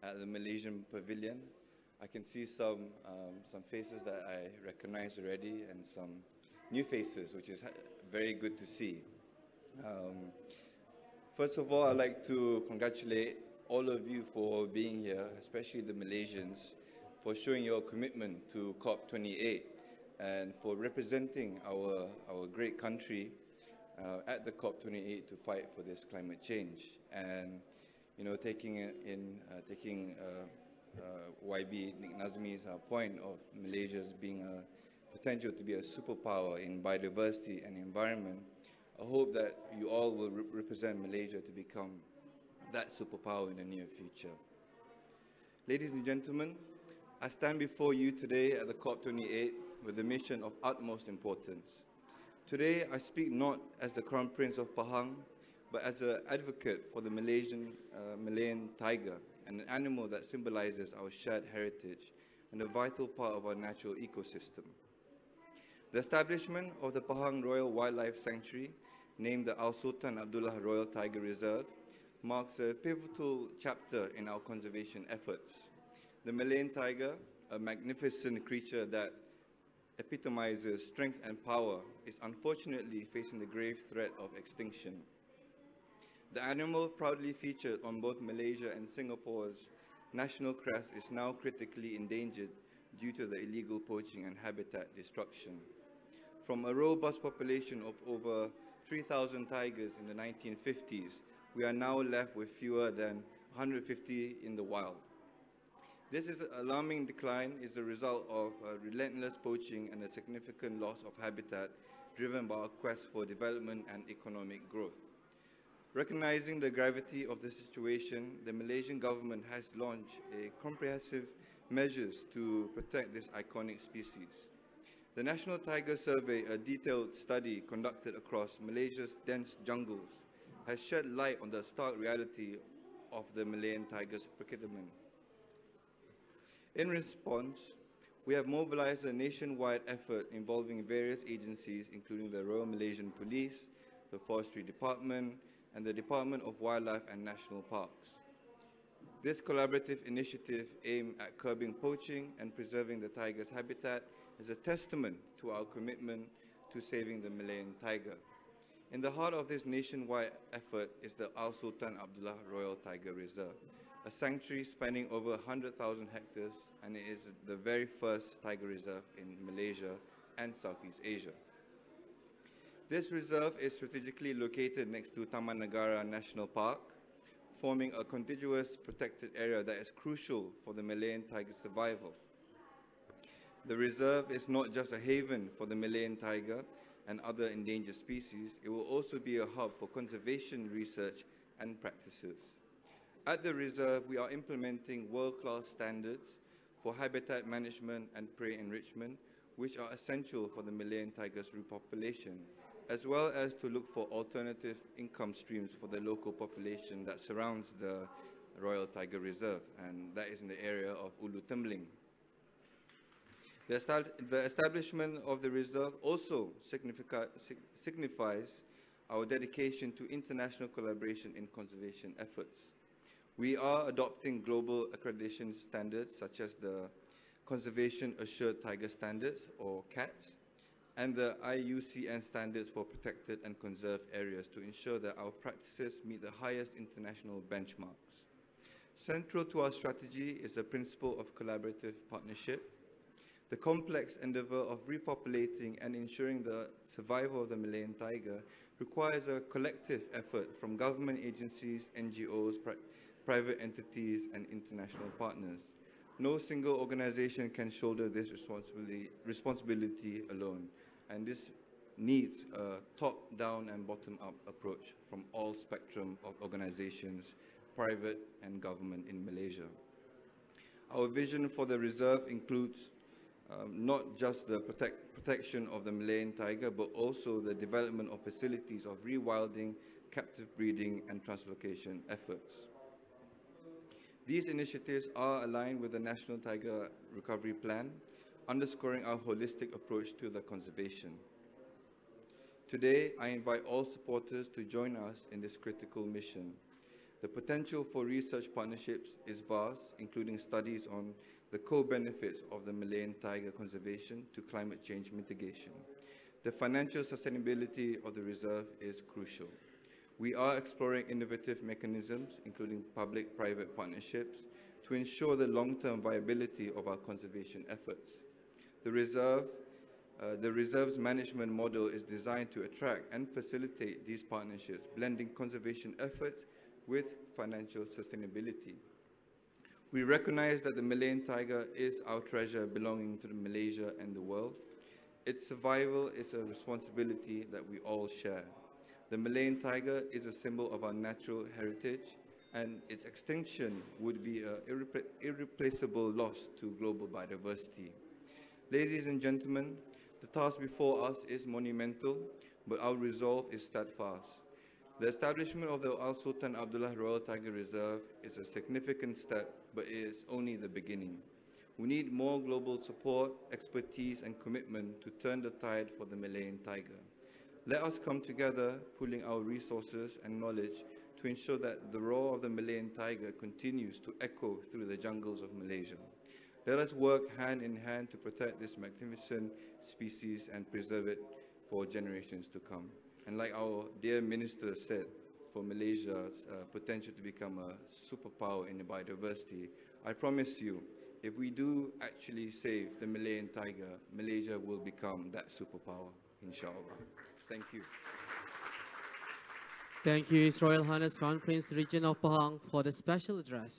at the Malaysian Pavilion. I can see some faces that I recognize already and some new faces, which is very good to see. First of all, I'd like to congratulate all of you for being here, especially the Malaysians, for showing your commitment to COP28 and for representing our great country at the COP28 to fight for this climate change. And, you know, taking YB Nick Nazmi's point of Malaysia's being a potential to be a superpower in biodiversity and environment, I hope that you all will represent Malaysia to become that superpower in the near future. Ladies and gentlemen, I stand before you today at the COP28 with a mission of utmost importance. Today, I speak not as the Crown Prince of Pahang, but as an advocate for the Malayan tiger, an animal that symbolizes our shared heritage and a vital part of our natural ecosystem. The establishment of the Pahang Royal Wildlife Sanctuary, named the Al Sultan Abdullah Royal Tiger Reserve, marks a pivotal chapter in our conservation efforts. The Malayan tiger, a magnificent creature that epitomizes strength and power, is unfortunately facing the grave threat of extinction. The animal, proudly featured on both Malaysia and Singapore's national crest, is now critically endangered due to the illegal poaching and habitat destruction. From a robust population of over 3,000 tigers in the 1950s, we are now left with fewer than 150 in the wild. This alarming decline is a result of relentless poaching and a significant loss of habitat driven by our quest for development and economic growth. Recognizing the gravity of the situation, the Malaysian government has launched comprehensive measures to protect this iconic species. The National Tiger Survey, a detailed study conducted across Malaysia's dense jungles, has shed light on the stark reality of the Malayan tiger's predicament. In response, we have mobilized a nationwide effort involving various agencies, including the Royal Malaysian Police, the Forestry Department, and the Department of Wildlife and National Parks. This collaborative initiative aimed at curbing poaching and preserving the tiger's habitat is a testament to our commitment to saving the Malayan tiger. In the heart of this nationwide effort is the Al Sultan Abdullah Royal Tiger Reserve, a sanctuary spanning over 100,000 hectares, and it is the very first tiger reserve in Malaysia and Southeast Asia. This reserve is strategically located next to Taman Negara National Park, forming a contiguous protected area that is crucial for the Malayan tiger's survival. The reserve is not just a haven for the Malayan tiger and other endangered species, it will also be a hub for conservation research and practices. At the reserve, we are implementing world-class standards for habitat management and prey enrichment, which are essential for the Malayan tiger's repopulation, as well as to look for alternative income streams for the local population that surrounds the Royal Tiger Reserve, and that is in the area of Ulu Tembling. The establishment of the reserve also signifies our dedication to international collaboration in conservation efforts. We are adopting global accreditation standards such as the Conservation Assured Tiger Standards, or CATS, and the IUCN standards for protected and conserved areas to ensure that our practices meet the highest international benchmarks. Central to our strategy is the principle of collaborative partnership. The complex endeavor of repopulating and ensuring the survival of the Malayan tiger requires a collective effort from government agencies, NGOs, private entities, and international partners. No single organization can shoulder this responsibility alone, and this needs a top-down and bottom-up approach from all spectrum of organizations, private and government in Malaysia. Our vision for the reserve includes not just the protection of the Malayan tiger, but also the development of facilities of rewilding, captive breeding, and translocation efforts. These initiatives are aligned with the National Tiger Recovery Plan, underscoring our holistic approach to the conservation. Today, I invite all supporters to join us in this critical mission. The potential for research partnerships is vast, including studies on the co-benefits of the Malayan tiger conservation to climate change mitigation. The financial sustainability of the reserve is crucial. We are exploring innovative mechanisms, including public-private partnerships, to ensure the long-term viability of our conservation efforts. The reserve's management model is designed to attract and facilitate these partnerships, blending conservation efforts with financial sustainability. We recognize that the Malayan tiger is our treasure belonging to Malaysia and the world. Its survival is a responsibility that we all share. The Malayan tiger is a symbol of our natural heritage, and its extinction would be an irreplaceable loss to global biodiversity. Ladies and gentlemen, the task before us is monumental, but our resolve is steadfast. The establishment of the Al Sultan Abdullah Royal Tiger Reserve is a significant step, but it is only the beginning. We need more global support, expertise, and commitment to turn the tide for the Malayan tiger. Let us come together, pooling our resources and knowledge to ensure that the roar of the Malayan tiger continues to echo through the jungles of Malaysia. Let us work hand in hand to protect this magnificent species and preserve it for generations to come. And like our dear minister said, for Malaysia's potential to become a superpower in biodiversity, I promise you, if we do actually save the Malayan tiger, Malaysia will become that superpower, inshallah. Thank you. Thank you, His Royal Highness Crown Prince Regent of Pahang, for the special address.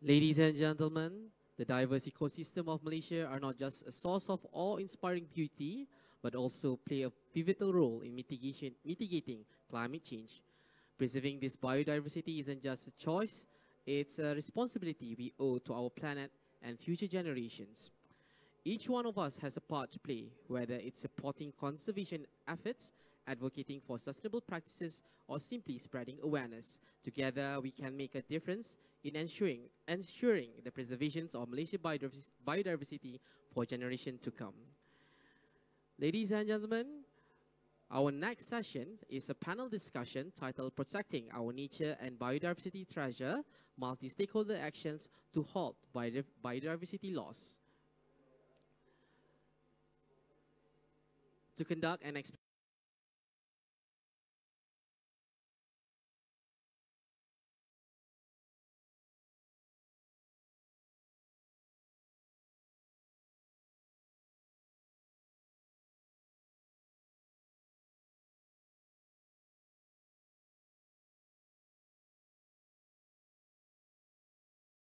Ladies and gentlemen, the diverse ecosystem of Malaysia are not just a source of awe-inspiring beauty, but also play a pivotal role in mitigating climate change. Preserving this biodiversity isn't just a choice, it's a responsibility we owe to our planet and future generations. Each one of us has a part to play, whether it's supporting conservation efforts, advocating for sustainable practices, or simply spreading awareness. Together, we can make a difference in ensuring the preservation of Malaysian biodiversity for generations to come. Ladies and gentlemen, our next session is a panel discussion titled Protecting Our Nature and Biodiversity Treasure, Multi-Stakeholder Actions to Halt Biodiversity Loss. To conduct an